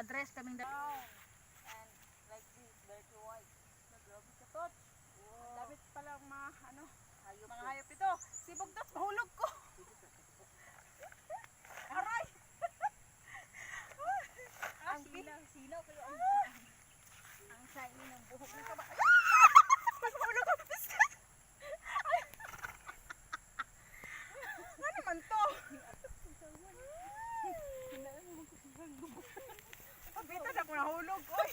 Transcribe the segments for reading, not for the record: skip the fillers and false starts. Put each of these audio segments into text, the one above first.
Naka-dress kaming Brown and like this, dirty white. Grabe ka, Tots. Ang dami palang mga mga hayop ito. Sibog, Tots, mahulog ko. Aray! Ang silaw kayo ang sain ng buhok ng kaba. mahulog ko. Ano naman to? Kapitan ako nahulog. Oy.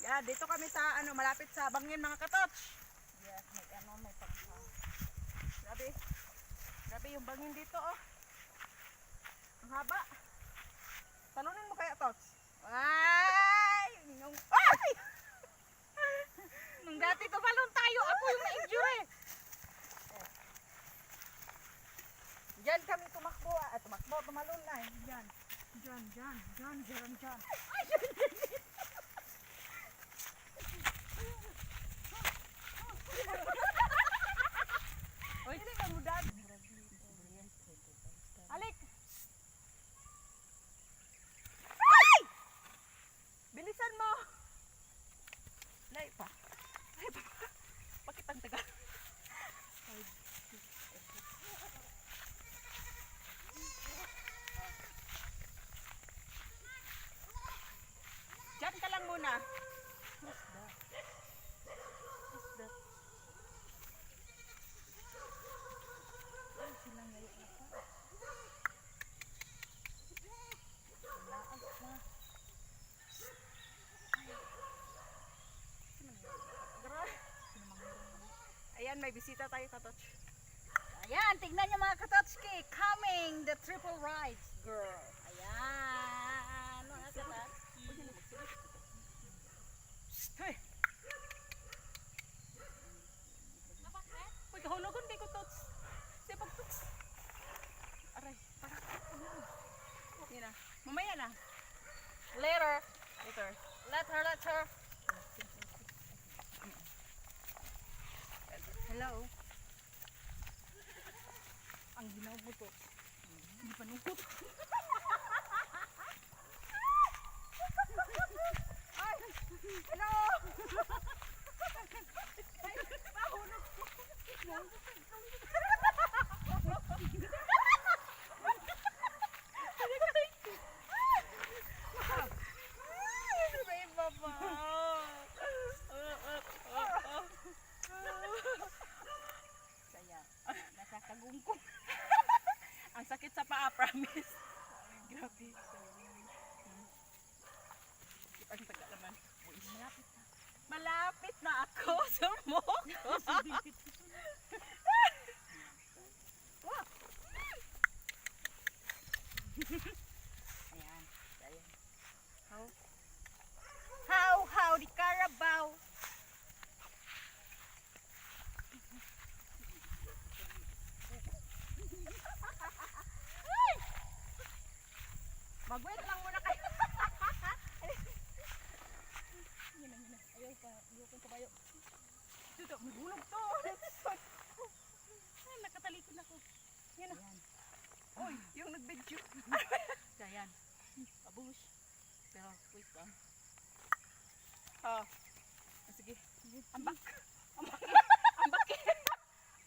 Yeah, dito kami sa malapit sa Bangin mga katots. Yes, may pangsa. Grabe. Grabe yung bangin dito, oh. Ang haba. Talunin mo kaya, Tots. Ay! Ay! Nung dati tumalon tayo, ako yung na-injury. Diyan kami tumakbo. Tumalon na. Diyan. Diyan. Ay! Oy, dili ka mudad. Alik. Ay! Bilisan mo. Nay pa. Bakit ang tagal? Diyan ka lang muna. Ayan, may bisita tayo, Katots. Ayan, tignan nyo mga katotski. Coming, the triple rides, girl. Ayan, mga katotski. Hey! Uy, kahulugan kay ko, Tots. Sipag, Tots. Aray, para. Yan na. Mamaya na. Later. Let her. Hello. Ang ginaw mo, Tots. Hindi pa nungkot. Ay! Hello! Ay, mahulog ko. May baba. Saya, nakakagungkong. Ang sakit sa paa, promise. Grabe. Ang taga naman. Malapit na ako sa mok. Ayan. How di Carabao. Mag-wait lang muna kayo. Ayaw pa kabayo. Dito, mahulog to. Ay, nakatalikod ako. Yan na. Uy, yung nag-video. Ayan. Abush. Pero, wait lang. Oh. Sige. Ambak.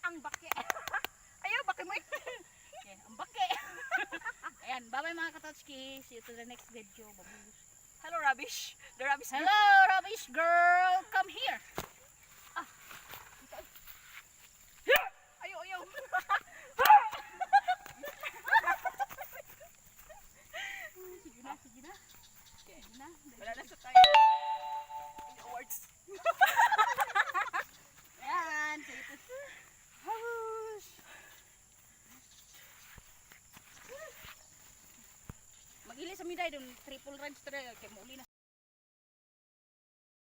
Ang baki. Ayaw, baki mo. Okay, ang bake. Ayan, bye-bye mga katotski. See you to the next video. Babush. Hello, rubbish. The rubbish. Hello, rubbish girl. Come here. Ayaw. Sige na. Okay. Sige na. Wala na sa tayo. Awards. Ayan. See you to... Mag-ili sa miday dun. Triple rides today. Okay, mauli na.